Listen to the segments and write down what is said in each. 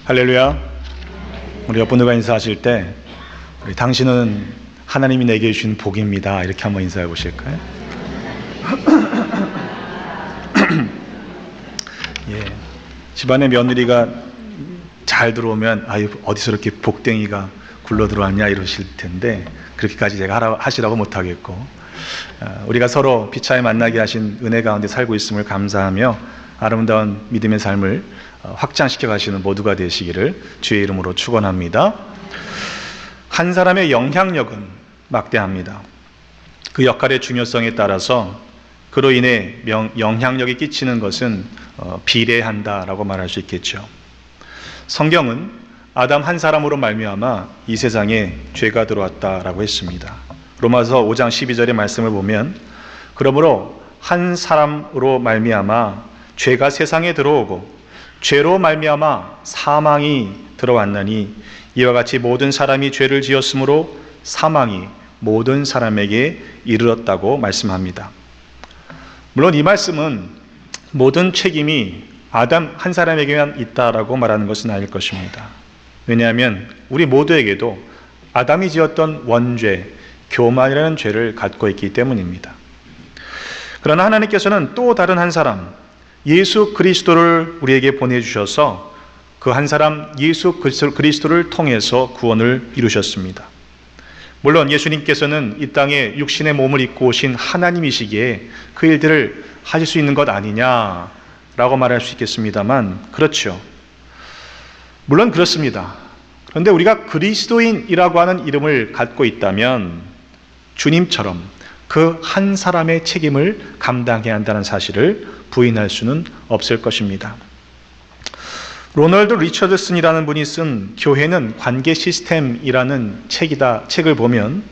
할렐루야. 우리 옆 분들과 인사하실 때 당신은 하나님이 내게 주신 복입니다, 이렇게 한번 인사해 보실까요? 예, 집안에 며느리가 잘 들어오면 아유, 어디서 이렇게 복댕이가 굴러 들어왔냐 이러실 텐데 그렇게까지 제가 하시라고 못하겠고, 우리가 서로 피차에 만나게 하신 은혜 가운데 살고 있음을 감사하며 아름다운 믿음의 삶을 확장시켜 가시는 모두가 되시기를 주의 이름으로 축원합니다. 한 사람의 영향력은 막대합니다. 그 역할의 중요성에 따라서 그로 인해 영향력이 끼치는 것은 비례한다라고 말할 수 있겠죠. 성경은 아담 한 사람으로 말미암아 이 세상에 죄가 들어왔다라고 했습니다. 로마서 5장 12절의 말씀을 보면, 그러므로 한 사람으로 말미암아 죄가 세상에 들어오고 죄로 말미암아 사망이 들어왔나니 이와 같이 모든 사람이 죄를 지었으므로 사망이 모든 사람에게 이르렀다고 말씀합니다. 물론 이 말씀은 모든 책임이 아담 한 사람에게만 있다라고 말하는 것은 아닐 것입니다. 왜냐하면 우리 모두에게도 아담이 지었던 원죄, 교만이라는 죄를 갖고 있기 때문입니다. 그러나 하나님께서는 또 다른 한 사람, 예수 그리스도를 우리에게 보내주셔서 그 한 사람 예수 그리스도를 통해서 구원을 이루셨습니다. 물론 예수님께서는 이 땅에 육신의 몸을 입고 오신 하나님이시기에 그 일들을 하실 수 있는 것 아니냐라고 말할 수 있겠습니다만, 그렇죠. 물론 그렇습니다. 그런데 우리가 그리스도인이라고 하는 이름을 갖고 있다면 주님처럼 그 한 사람의 책임을 감당해야 한다는 사실을 부인할 수는 없을 것입니다. 로널드 리처드슨이라는 분이 쓴 교회는 관계 시스템이라는 책을 보면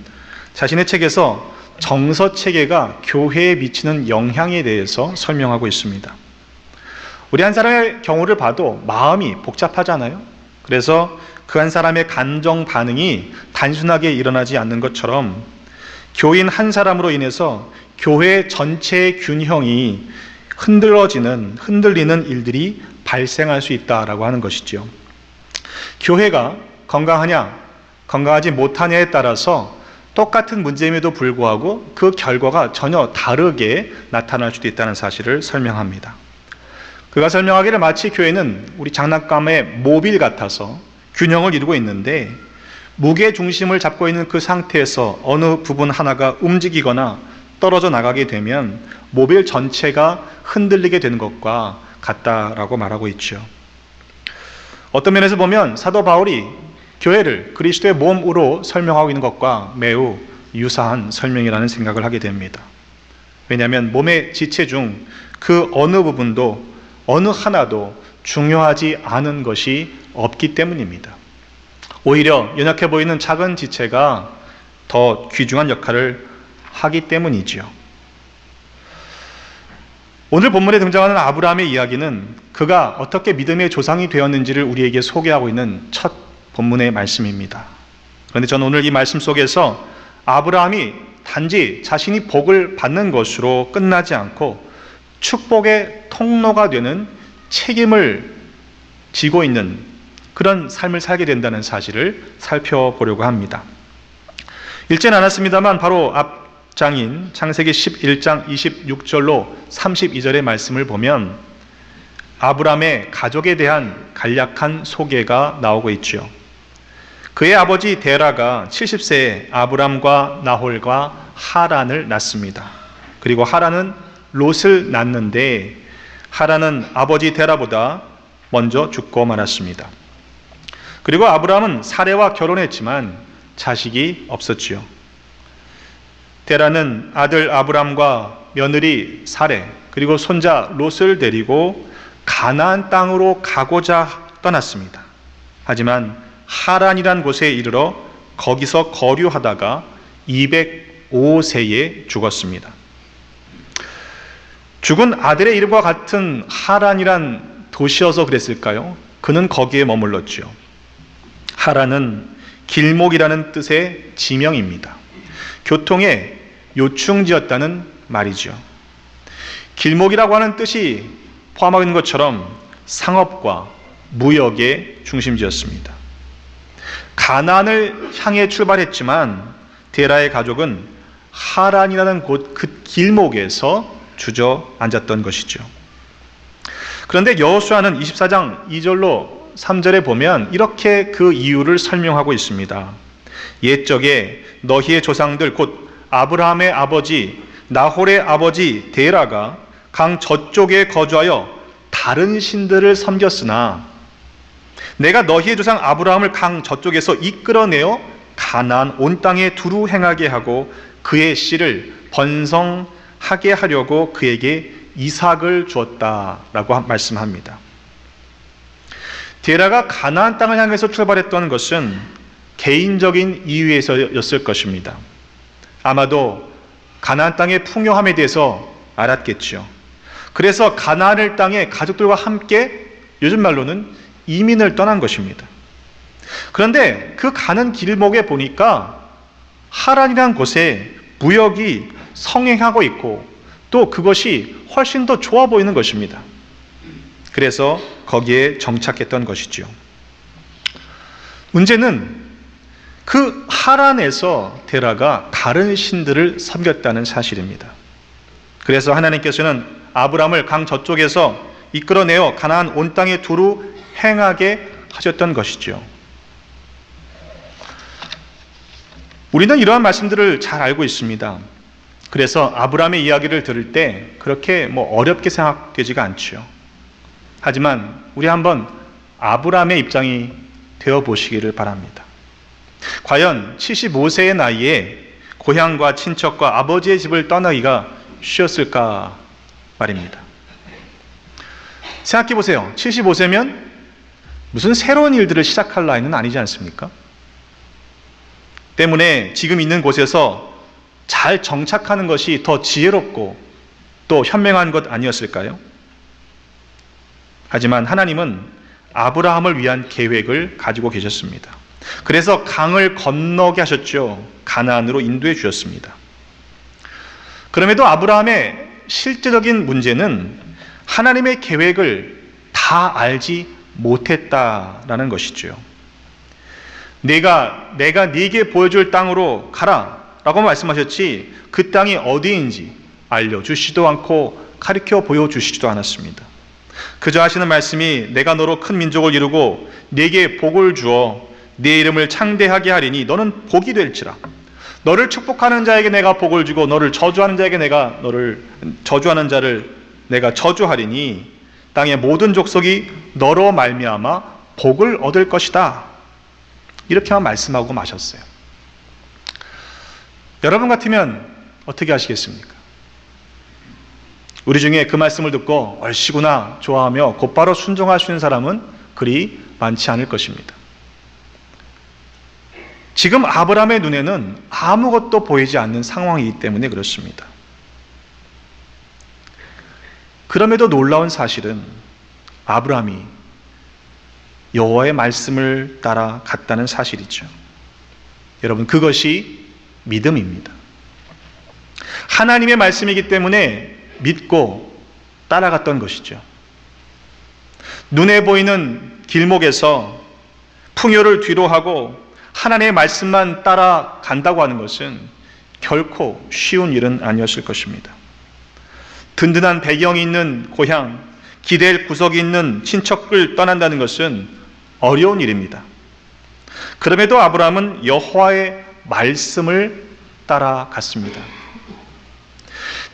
자신의 책에서 정서 체계가 교회에 미치는 영향에 대해서 설명하고 있습니다. 우리 한 사람의 경우를 봐도 마음이 복잡하잖아요. 그래서 그 한 사람의 감정 반응이 단순하게 일어나지 않는 것처럼 교인 한 사람으로 인해서 교회 전체의 균형이 흔들리는 일들이 발생할 수 있다라고 하는 것이죠. 교회가 건강하냐, 건강하지 못하냐에 따라서 똑같은 문제임에도 불구하고 그 결과가 전혀 다르게 나타날 수도 있다는 사실을 설명합니다. 그가 설명하기를 마치 교회는 우리 장난감의 모빌 같아서 균형을 이루고 있는데, 무게 중심을 잡고 있는 그 상태에서 어느 부분 하나가 움직이거나 떨어져 나가게 되면 모빌 전체가 흔들리게 되는 것과 같다라고 말하고 있죠. 어떤 면에서 보면 사도 바울이 교회를 그리스도의 몸으로 설명하고 있는 것과 매우 유사한 설명이라는 생각을 하게 됩니다. 왜냐하면 몸의 지체 중 그 어느 부분도 어느 하나도 중요하지 않은 것이 없기 때문입니다. 오히려 연약해 보이는 작은 지체가 더 귀중한 역할을 하기 때문이죠. 오늘 본문에 등장하는 아브라함의 이야기는 그가 어떻게 믿음의 조상이 되었는지를 우리에게 소개하고 있는 첫 본문의 말씀입니다. 그런데 저는 오늘 이 말씀 속에서 아브라함이 단지 자신이 복을 받는 것으로 끝나지 않고 축복의 통로가 되는 책임을 지고 있는 그런 삶을 살게 된다는 사실을 살펴보려고 합니다. 읽진 않았습니다만 바로 앞장인 창세기 11장 26절로 32절의 말씀을 보면 아브라함의 가족에 대한 간략한 소개가 나오고 있죠. 그의 아버지 데라가 70세에 아브람과 나홀과 하란을 낳습니다. 그리고 하란은 롯을 낳는데 하란은 아버지 데라보다 먼저 죽고 말았습니다. 그리고 아브람은 사레와 결혼했지만 자식이 없었지요. 데라는 아들 아브람과 며느리 사레 그리고 손자 롯을 데리고 가나안 땅으로 가고자 떠났습니다. 하지만 하란이란 곳에 이르러 거기서 거류하다가 205세에 죽었습니다. 죽은 아들의 이름과 같은 하란이란 도시여서 그랬을까요? 그는 거기에 머물렀지요. 하란은 길목이라는 뜻의 지명입니다. 교통의 요충지였다는 말이죠. 길목이라고 하는 뜻이 포함하고 있는 것처럼 상업과 무역의 중심지였습니다. 가나안을 향해 출발했지만 데라의 가족은 하란이라는 곳 그 길목에서 주저앉았던 것이죠. 그런데 여호수아는 24장 2절로 3절에 보면 이렇게 그 이유를 설명하고 있습니다. 옛적에 너희의 조상들 곧 아브라함의 아버지 나홀의 아버지 데라가 강 저쪽에 거주하여 다른 신들을 섬겼으나 내가 너희의 조상 아브라함을 강 저쪽에서 이끌어내어 가나안 온 땅에 두루 행하게 하고 그의 씨를 번성하게 하려고 그에게 이삭을 주었다라고 말씀합니다. 데라가 가나안 땅을 향해서 출발했던 것은 개인적인 이유에서였을 것입니다. 아마도 가나안 땅의 풍요함에 대해서 알았겠죠. 그래서 가나안 땅에 가족들과 함께 요즘 말로는 이민을 떠난 것입니다. 그런데 그 가는 길목에 보니까 하란이라는 곳에 무역이 성행하고 있고 또 그것이 훨씬 더 좋아 보이는 것입니다. 그래서 거기에 정착했던 것이죠. 문제는 그 하란에서 데라가 다른 신들을 섬겼다는 사실입니다. 그래서 하나님께서는 아브라함을 강 저쪽에서 이끌어내어 가나안 온 땅에 두루 행하게 하셨던 것이죠. 우리는 이러한 말씀들을 잘 알고 있습니다. 그래서 아브라함의 이야기를 들을 때 그렇게 어렵게 생각되지가 않죠. 하지만 우리 한번 아브라함의 입장이 되어 보시기를 바랍니다. 과연 75세의 나이에 고향과 친척과 아버지의 집을 떠나기가 쉬웠을까 말입니다. 생각해 보세요. 75세면 무슨 새로운 일들을 시작할 나이는 아니지 않습니까? 때문에 지금 있는 곳에서 잘 정착하는 것이 더 지혜롭고 또 현명한 것 아니었을까요? 하지만 하나님은 아브라함을 위한 계획을 가지고 계셨습니다. 그래서 강을 건너게 하셨죠. 가나안으로 인도해 주셨습니다. 그럼에도 아브라함의 실제적인 문제는 하나님의 계획을 다 알지 못했다라는 것이죠. 내가 네게 보여줄 땅으로 가라 라고 말씀하셨지 그 땅이 어디인지 알려주시지도 않고 가르쳐 보여주시지도 않았습니다. 그저 하시는 말씀이 내가 너로 큰 민족을 이루고 네게 복을 주어 네 이름을 창대하게 하리니 너는 복이 될지라. 너를 축복하는 자에게 내가 복을 주고 너를 저주하는 자에게 내가 저주하는 자를 내가 저주하리니 땅의 모든 족속이 너로 말미암아 복을 얻을 것이다. 이렇게만 말씀하고 마셨어요. 여러분 같으면 어떻게 하시겠습니까? 우리 중에 그 말씀을 듣고 얼씨구나 좋아하며 곧바로 순종할 수 있는 사람은 그리 많지 않을 것입니다. 지금 아브라함의 눈에는 아무것도 보이지 않는 상황이기 때문에 그렇습니다. 그럼에도 놀라운 사실은 아브라함이 여호와의 말씀을 따라 갔다는 사실이죠. 여러분, 그것이 믿음입니다. 하나님의 말씀이기 때문에 믿고 따라갔던 것이죠. 눈에 보이는 길목에서 풍요를 뒤로하고 하나님의 말씀만 따라간다고 하는 것은 결코 쉬운 일은 아니었을 것입니다. 든든한 배경이 있는 고향, 기댈 구석이 있는 친척을 떠난다는 것은 어려운 일입니다. 그럼에도 아브라함은 여호와의 말씀을 따라갔습니다.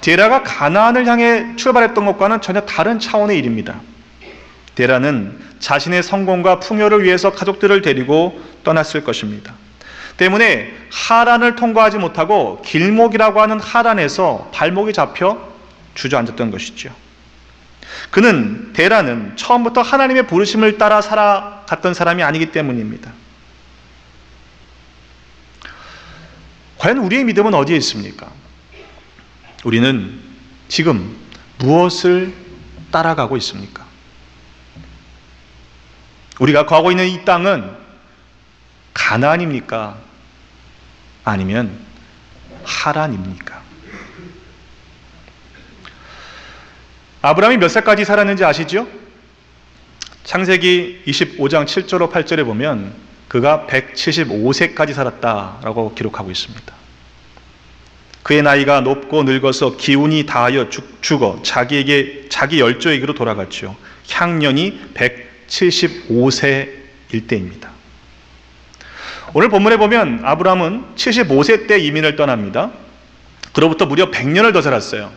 데라가 가나안을 향해 출발했던 것과는 전혀 다른 차원의 일입니다. 데라는 자신의 성공과 풍요를 위해서 가족들을 데리고 떠났을 것입니다. 때문에 하란을 통과하지 못하고 길목이라고 하는 하란에서 발목이 잡혀 주저앉았던 것이죠. 데라는 처음부터 하나님의 부르심을 따라 살아갔던 사람이 아니기 때문입니다. 과연 우리의 믿음은 어디에 있습니까? 우리는 지금 무엇을 따라가고 있습니까? 우리가 가고 있는 이 땅은 가나안입니까? 아니면 하란입니까? 아브라함이 몇 살까지 살았는지 아시죠? 창세기 25장 7절로 8절에 보면 그가 175세까지 살았다라고 기록하고 있습니다. 그의 나이가 높고 늙어서 기운이 다하여 죽어 자기 열조에게로 돌아갔죠. 향년이 175세일 때입니다. 오늘 본문에 보면 아브라함은 75세 때 이민을 떠납니다. 그로부터 무려 100년을 더 살았어요.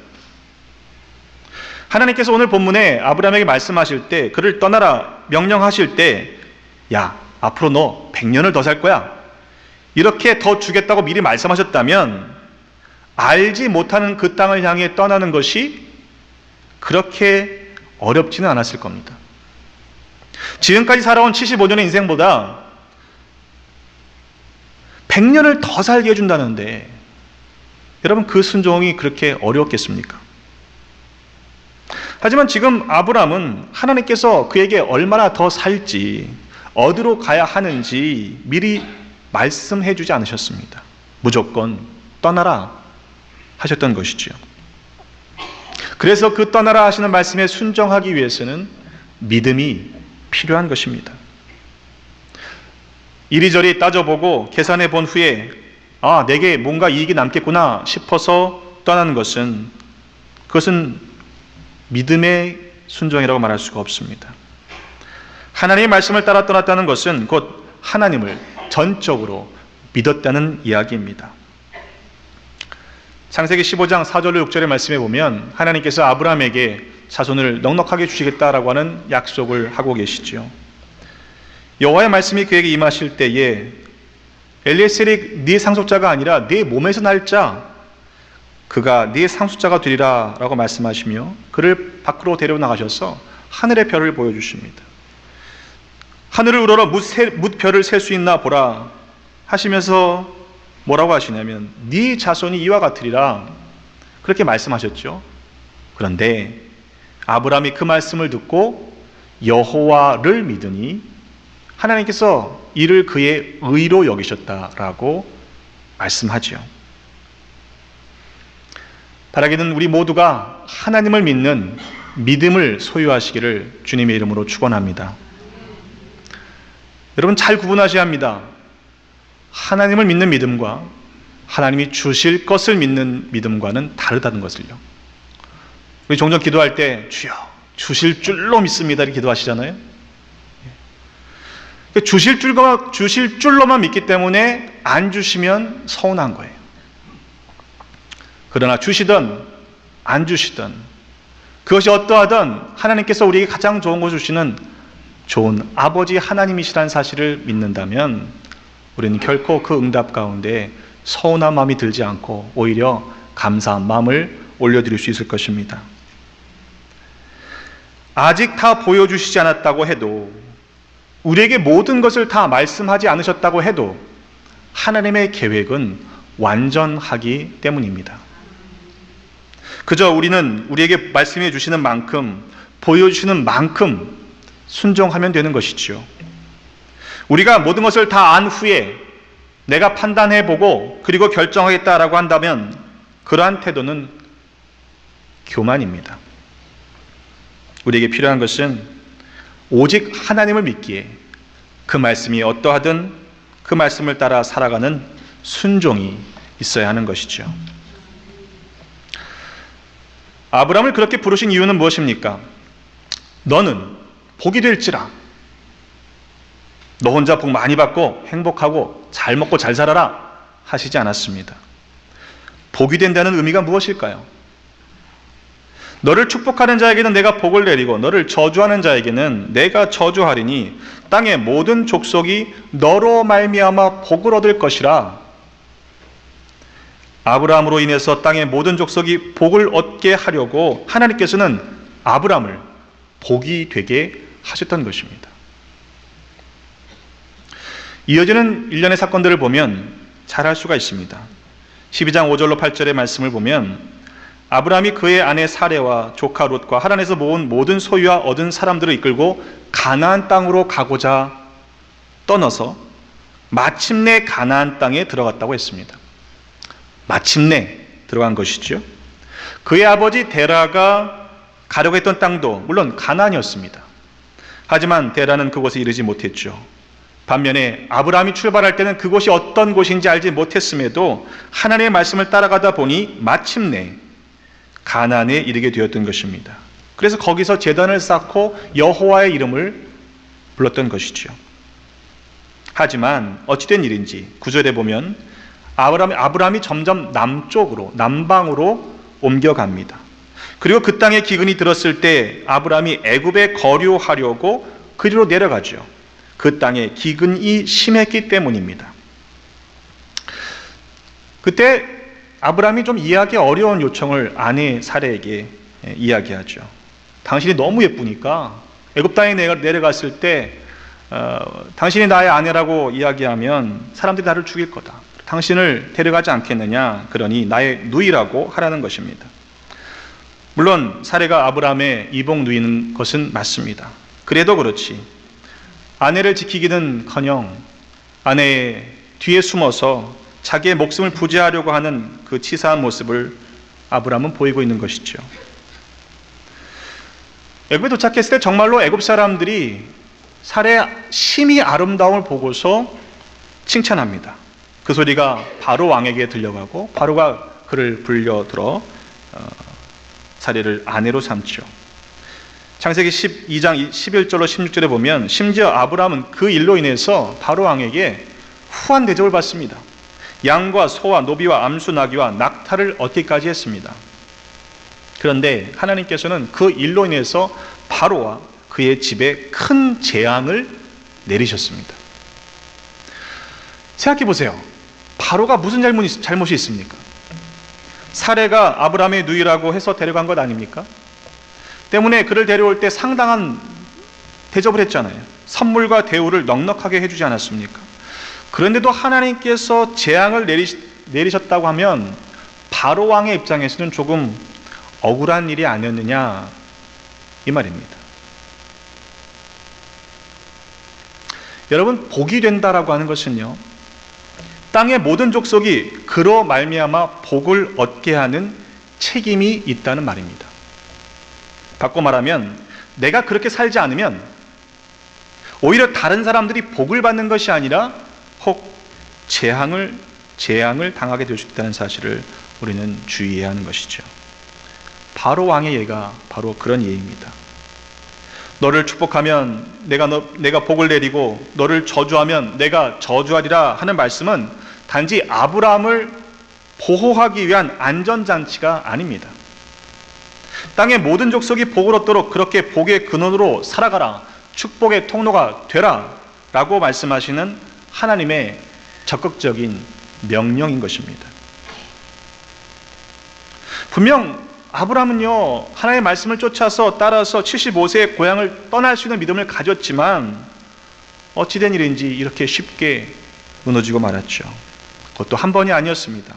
하나님께서 오늘 본문에 아브라함에게 말씀하실 때, 그를 떠나라 명령하실 때, 야, 앞으로 너 100년을 더 살 거야, 이렇게 더 주겠다고 미리 말씀하셨다면 알지 못하는 그 땅을 향해 떠나는 것이 그렇게 어렵지는 않았을 겁니다. 지금까지 살아온 75년의 인생보다 100년을 더 살게 해준다는데 여러분, 그 순종이 그렇게 어려웠겠습니까? 하지만 지금 아브라함은 하나님께서 그에게 얼마나 더 살지, 어디로 가야 하는지 미리 말씀해 주지 않으셨습니다. 무조건 떠나라 하셨던 것이지요. 그래서 그 떠나라 하시는 말씀에 순종하기 위해서는 믿음이 필요한 것입니다. 이리저리 따져보고 계산해 본 후에 내게 뭔가 이익이 남겠구나 싶어서 떠나는 것은, 그것은 믿음의 순종이라고 말할 수가 없습니다. 하나님의 말씀을 따라 떠났다는 것은 곧 하나님을 전적으로 믿었다는 이야기입니다. 창세기 15장 4절로 6절의 말씀에 보면 하나님께서 아브라함에게 자손을 넉넉하게 주시겠다라고 하는 약속을 하고 계시죠. 여호와의 말씀이 그에게 임하실 때에 엘리에셀이 네 상속자가 아니라 네 몸에서 날 자, 그가 네 상속자가 되리라 라고 말씀하시며 그를 밖으로 데려나가셔서 하늘의 별을 보여주십니다. 하늘을 우러러 뭇별을 셀 수 있나 보라 하시면서 뭐라고 하시냐면 네 자손이 이와 같으리라, 그렇게 말씀하셨죠. 그런데 아브라함이 그 말씀을 듣고 여호와를 믿으니 하나님께서 이를 그의 의로 여기셨다라고 말씀하죠. 바라기는 우리 모두가 하나님을 믿는 믿음을 소유하시기를 주님의 이름으로 축원합니다. 여러분, 잘 구분하셔야 합니다. 하나님을 믿는 믿음과 하나님이 주실 것을 믿는 믿음과는 다르다는 것을요. 우리 종종 기도할 때 주여 주실 줄로 믿습니다 이렇게 기도하시잖아요. 주실 줄로만 믿기 때문에 안 주시면 서운한 거예요. 그러나 주시든 안 주시든 그것이 어떠하든 하나님께서 우리에게 가장 좋은 거 주시는 좋은 아버지 하나님이시라는 사실을 믿는다면 우리는 결코 그 응답 가운데 서운한 마음이 들지 않고 오히려 감사한 마음을 올려드릴 수 있을 것입니다. 아직 다 보여주시지 않았다고 해도, 우리에게 모든 것을 다 말씀하지 않으셨다고 해도 하나님의 계획은 완전하기 때문입니다. 그저 우리는 우리에게 말씀해 주시는 만큼, 보여주시는 만큼 순종하면 되는 것이지요. 우리가 모든 것을 다 안 후에 내가 판단해보고 그리고 결정하겠다라고 한다면 그러한 태도는 교만입니다. 우리에게 필요한 것은 오직 하나님을 믿기에 그 말씀이 어떠하든 그 말씀을 따라 살아가는 순종이 있어야 하는 것이죠. 아브라함을 그렇게 부르신 이유는 무엇입니까? 너는 복이 될지라, 너 혼자 복 많이 받고 행복하고 잘 먹고 잘 살아라 하시지 않았습니다. 복이 된다는 의미가 무엇일까요? 너를 축복하는 자에게는 내가 복을 내리고 너를 저주하는 자에게는 내가 저주하리니 땅의 모든 족속이 너로 말미암아 복을 얻을 것이라. 아브라함으로 인해서 땅의 모든 족속이 복을 얻게 하려고 하나님께서는 아브라함을 복이 되게 하셨던 것입니다. 이어지는 일련의 사건들을 보면 잘 알 수가 있습니다. 12장 5절로 8절의 말씀을 보면 아브라함이 그의 아내 사레와 조카 롯과 하란에서 모은 모든 소유와 얻은 사람들을 이끌고 가나안 땅으로 가고자 떠나서 마침내 가나안 땅에 들어갔다고 했습니다. 마침내 들어간 것이죠. 그의 아버지 데라가 가려고 했던 땅도 물론 가나안이었습니다. 하지만 데라는 그곳에 이르지 못했죠. 반면에 아브라함이 출발할 때는 그곳이 어떤 곳인지 알지 못했음에도 하나님의 말씀을 따라가다 보니 마침내 가나안에 이르게 되었던 것입니다. 그래서 거기서 제단을 쌓고 여호와의 이름을 불렀던 것이죠. 하지만 어찌된 일인지 9절에 보면 아브라함이 점점 남방으로 옮겨갑니다. 그리고 그 땅에 기근이 들었을 때 아브라함이 애굽에 거류하려고 그리로 내려가죠. 그 땅에 기근이 심했기 때문입니다. 그때 아브라함이 좀 이해하기 어려운 요청을 아내 사레에게 이야기하죠. 당신이 너무 예쁘니까 애굽 땅에 내려갔을 때 당신이 나의 아내라고 이야기하면 사람들이 나를 죽일 거다. 당신을 데려가지 않겠느냐. 그러니 나의 누이라고 하라는 것입니다. 물론 사레가 아브라함의 이복 누이는 것은 맞습니다. 그래도 그렇지 아내를 지키기는커녕 아내의 뒤에 숨어서 자기의 목숨을 부지하려고 하는 그 치사한 모습을 아브라함은 보이고 있는 것이죠. 애굽에 도착했을 때 정말로 애굽 사람들이 사레의 심히 아름다움을 보고서 칭찬합니다. 그 소리가 바로 왕에게 들려가고 바로가 그를 불려들어 사레를 아내로 삼죠. 창세기 12장 11절로 16절에 보면 심지어 아브라함은 그 일로 인해서 바로 왕에게 후한 대접을 받습니다. 양과 소와 노비와 암수 나귀와 낙타를 얻기까지 했습니다. 그런데 하나님께서는 그 일로 인해서 바로와 그의 집에 큰 재앙을 내리셨습니다. 생각해 보세요. 바로가 무슨 잘못이 있습니까? 사레가 아브라함의 누이라고 해서 데려간 것 아닙니까? 때문에 그를 데려올 때 상당한 대접을 했잖아요. 선물과 대우를 넉넉하게 해주지 않았습니까? 그런데도 하나님께서 재앙을 내리셨다고 하면 바로 왕의 입장에서는 조금 억울한 일이 아니었느냐 이 말입니다. 여러분, 복이 된다라고 하는 것은요, 땅의 모든 족속이 그로 말미암아 복을 얻게 하는 책임이 있다는 말입니다. 바꿔 말하면 내가 그렇게 살지 않으면 오히려 다른 사람들이 복을 받는 것이 아니라 혹 재앙을 당하게 될 수 있다는 사실을 우리는 주의해야 하는 것이죠. 바로 왕의 예가 바로 그런 예입니다. 너를 축복하면 내가 복을 내리고 너를 저주하면 내가 저주하리라 하는 말씀은 단지 아브라함을 보호하기 위한 안전장치가 아닙니다. 땅의 모든 족속이 복을 얻도록 그렇게 복의 근원으로 살아가라, 축복의 통로가 되라 라고 말씀하시는 하나님의 적극적인 명령인 것입니다. 분명 아브라함은요, 하나님의 말씀을 쫓아서 따라서 75세의 고향을 떠날 수 있는 믿음을 가졌지만 어찌된 일인지 이렇게 쉽게 무너지고 말았죠. 그것도 한 번이 아니었습니다.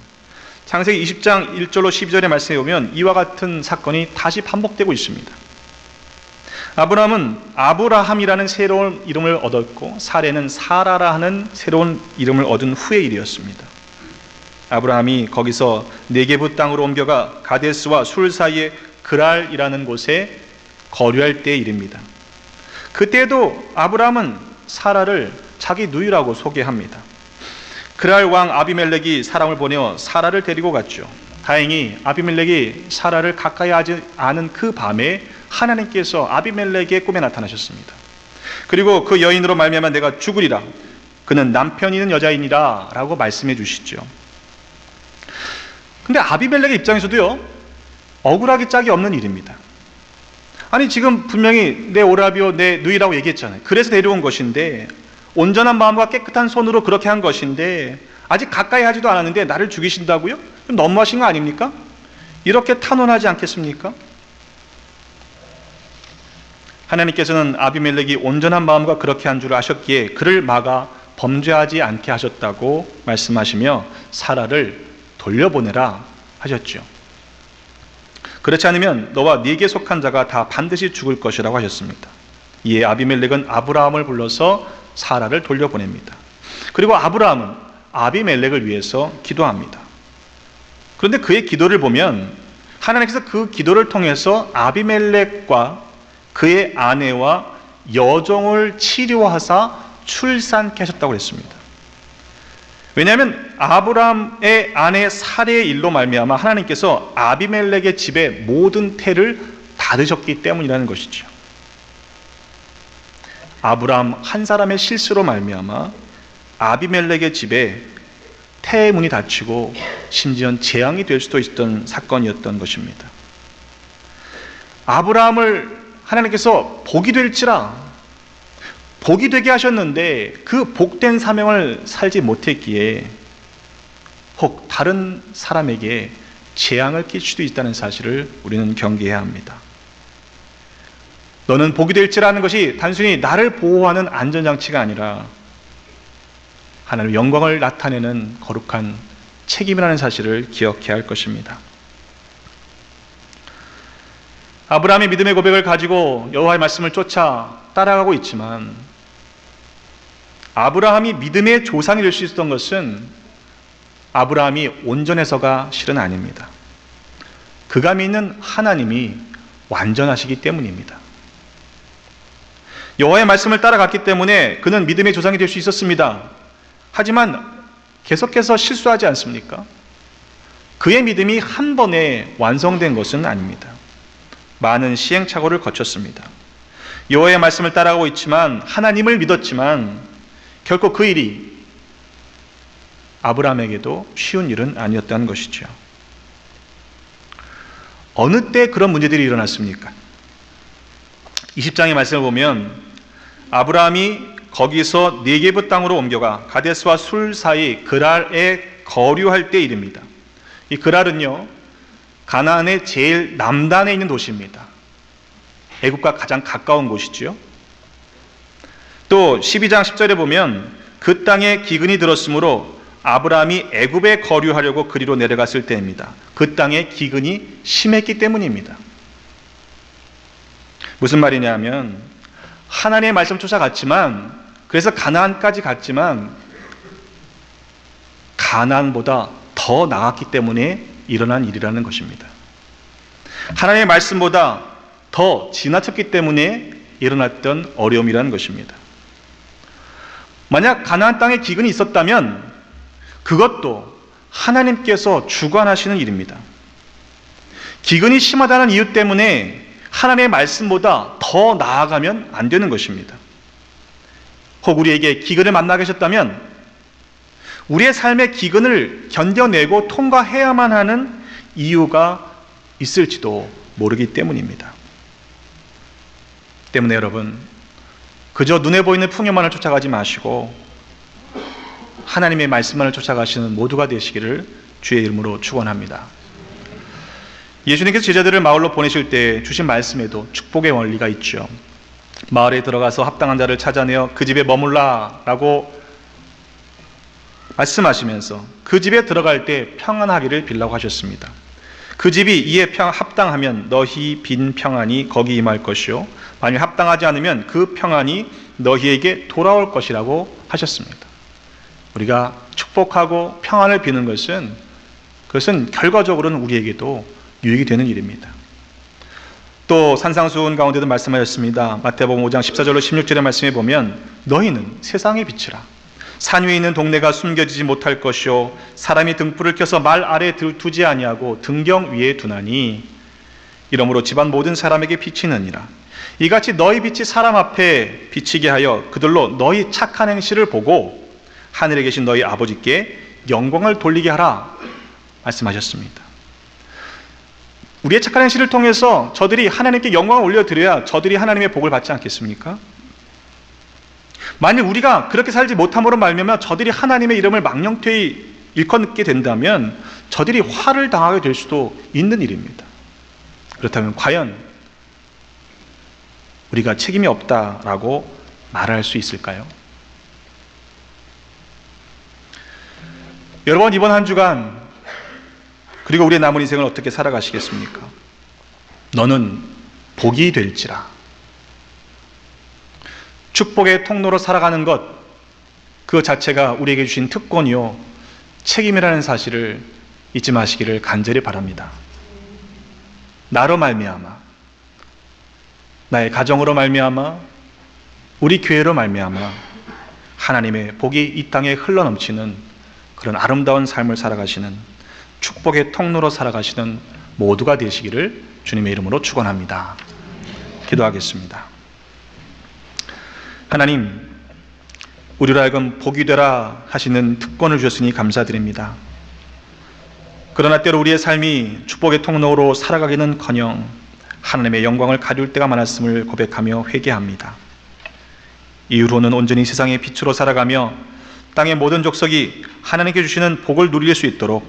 창세기 20장 1절로 12절의 말씀에 보면 이와 같은 사건이 다시 반복되고 있습니다. 아브라함은 아브라함이라는 새로운 이름을 얻었고 사레는 사라라 하는 새로운 이름을 얻은 후의 일이었습니다. 아브라함이 거기서 네게부 땅으로 옮겨가 가데스와 술 사이의 그랄이라는 곳에 거류할 때의 일입니다. 그때도 아브라함은 사라를 자기 누이라고 소개합니다. 그랄 왕 아비멜렉이 사람을 보내어 사라를 데리고 갔죠. 다행히 아비멜렉이 사라를 가까이 하지 않은 그 밤에 하나님께서 아비멜렉의 꿈에 나타나셨습니다. 그리고 그 여인으로 말미암아 내가 죽으리라, 그는 남편이 있는 여자이니라 라고 말씀해 주시죠. 근데 아비멜렉의 입장에서도요, 억울하기 짝이 없는 일입니다. 아니 지금 분명히 내 오라비오 내 누이라고 얘기했잖아요. 그래서 데려온 것인데, 온전한 마음과 깨끗한 손으로 그렇게 한 것인데 아직 가까이 하지도 않았는데 나를 죽이신다고요? 그럼 너무하신 거 아닙니까? 이렇게 탄원하지 않겠습니까? 하나님께서는 아비멜렉이 온전한 마음과 그렇게 한 줄 아셨기에 그를 막아 범죄하지 않게 하셨다고 말씀하시며 사라를 돌려보내라 하셨죠. 그렇지 않으면 너와 네게 속한 자가 다 반드시 죽을 것이라고 하셨습니다. 이에 아비멜렉은 아브라함을 불러서 사라를 돌려보냅니다. 그리고 아브라함은 아비멜렉을 위해서 기도합니다. 그런데 그의 기도를 보면 하나님께서 그 기도를 통해서 아비멜렉과 그의 아내와 여종을 치료하사 출산케 하셨다고 했습니다. 왜냐하면 아브라함의 아내 사레의 일로 말미암아 하나님께서 아비멜렉의 집에 모든 태를 닫으셨기 때문이라는 것이죠. 아브라함 한 사람의 실수로 말미암아 아비멜렉의 집에 태의 문이 닫히고 심지어는 재앙이 될 수도 있었던 사건이었던 것입니다. 아브라함을 하나님께서 복이 될지라, 복이 되게 하셨는데 그 복된 사명을 살지 못했기에 혹 다른 사람에게 재앙을 끼칠 수도 있다는 사실을 우리는 경계해야 합니다. 너는 복이 될지라는 것이 단순히 나를 보호하는 안전장치가 아니라 하나님의 영광을 나타내는 거룩한 책임이라는 사실을 기억해야 할 것입니다. 아브라함이 믿음의 고백을 가지고 여호와의 말씀을 쫓아 따라가고 있지만, 아브라함이 믿음의 조상이 될 수 있었던 것은 아브라함이 온전해서가 실은 아닙니다. 그가 믿는 하나님이 완전하시기 때문입니다. 여호와의 말씀을 따라갔기 때문에 그는 믿음의 조상이 될 수 있었습니다. 하지만 계속해서 실수하지 않습니까? 그의 믿음이 한 번에 완성된 것은 아닙니다. 많은 시행착오를 거쳤습니다. 여호와의 말씀을 따라가고 있지만, 하나님을 믿었지만 결코 그 일이 아브라함에게도 쉬운 일은 아니었다는 것이죠. 어느 때 그런 문제들이 일어났습니까? 20장의 말씀을 보면 아브라함이 거기서 네게브 땅으로 옮겨가 가데스와 술 사이 그랄에 거류할 때 일입니다. 이 그랄은요, 가나안의 제일 남단에 있는 도시입니다. 애굽과 가장 가까운 곳이지요. 또 12장 10절에 보면 그 땅에 기근이 들었으므로 아브라함이 애굽에 거류하려고 그리로 내려갔을 때입니다. 그 땅에 기근이 심했기 때문입니다. 무슨 말이냐면, 하나님의 말씀 쫓아갔지만, 그래서 가나안까지 갔지만 가나안보다 더 나았기 때문에 일어난 일이라는 것입니다. 하나님의 말씀보다 더 지나쳤기 때문에 일어났던 어려움이라는 것입니다. 만약 가나안 땅에 기근이 있었다면 그것도 하나님께서 주관하시는 일입니다. 기근이 심하다는 이유 때문에 하나님의 말씀보다 더 나아가면 안 되는 것입니다. 혹 우리에게 기근을 만나 계셨다면 우리의 삶의 기근을 견뎌내고 통과해야만 하는 이유가 있을지도 모르기 때문입니다. 때문에 여러분, 그저 눈에 보이는 풍요만을 쫓아가지 마시고 하나님의 말씀만을 쫓아가시는 모두가 되시기를 주의 이름으로 축원합니다. 예수님께서 제자들을 마을로 보내실 때 주신 말씀에도 축복의 원리가 있죠. 마을에 들어가서 합당한 자를 찾아내어 그 집에 머물라 라고 말씀하시면서 그 집에 들어갈 때 평안하기를 빌라고 하셨습니다. 그 집이 이에 합당하면 너희 빈 평안이 거기 임할 것이요, 만약 합당하지 않으면 그 평안이 너희에게 돌아올 것이라고 하셨습니다. 우리가 축복하고 평안을 비는 것은, 그것은 결과적으로는 우리에게도 유익이 되는 일입니다. 또 산상수훈 가운데도 말씀하셨습니다. 마태복음 5장 14절로 16절의 말씀에 보면 너희는 세상의 빛이라. 산 위에 있는 동네가 숨겨지지 못할 것이요, 사람이 등불을 켜서 말 아래에 두지 아니하고 등경 위에 두나니 이러므로 집안 모든 사람에게 비치느니라. 이같이 너희 빛이 사람 앞에 비치게 하여 그들로 너희 착한 행실을 보고 하늘에 계신 너희 아버지께 영광을 돌리게 하라 말씀하셨습니다. 우리의 착한 행실을 통해서 저들이 하나님께 영광을 올려드려야 저들이 하나님의 복을 받지 않겠습니까? 만약 우리가 그렇게 살지 못함으로 말미암아 저들이 하나님의 이름을 망령되이 일컫게 된다면 저들이 화를 당하게 될 수도 있는 일입니다. 그렇다면 과연 우리가 책임이 없다라고 말할 수 있을까요? 여러분, 이번 한 주간 그리고 우리의 남은 인생을 어떻게 살아가시겠습니까? 너는 복이 될지라. 축복의 통로로 살아가는 것, 그 자체가 우리에게 주신 특권이요 책임이라는 사실을 잊지 마시기를 간절히 바랍니다. 나로 말미암아, 나의 가정으로 말미암아, 우리 교회로 말미암아 하나님의 복이 이 땅에 흘러넘치는 그런 아름다운 삶을 살아가시는 축복의 통로로 살아가시는 모두가 되시기를 주님의 이름으로 축원합니다. 기도하겠습니다. 하나님, 우리로 하여금 복이 되라 하시는 특권을 주셨으니 감사드립니다. 그러나 때로 우리의 삶이 축복의 통로로 살아가기는커녕 하나님의 영광을 가리울 때가 많았음을 고백하며 회개합니다. 이후로는 온전히 세상의 빛으로 살아가며 땅의 모든 족속이 하나님께 주시는 복을 누릴 수 있도록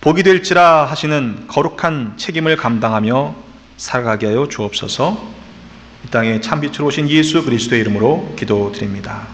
복이 될지라 하시는 거룩한 책임을 감당하며 살아가게 하여 주옵소서. 이 땅에 참빛으로 오신 예수 그리스도의 이름으로 기도드립니다.